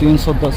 310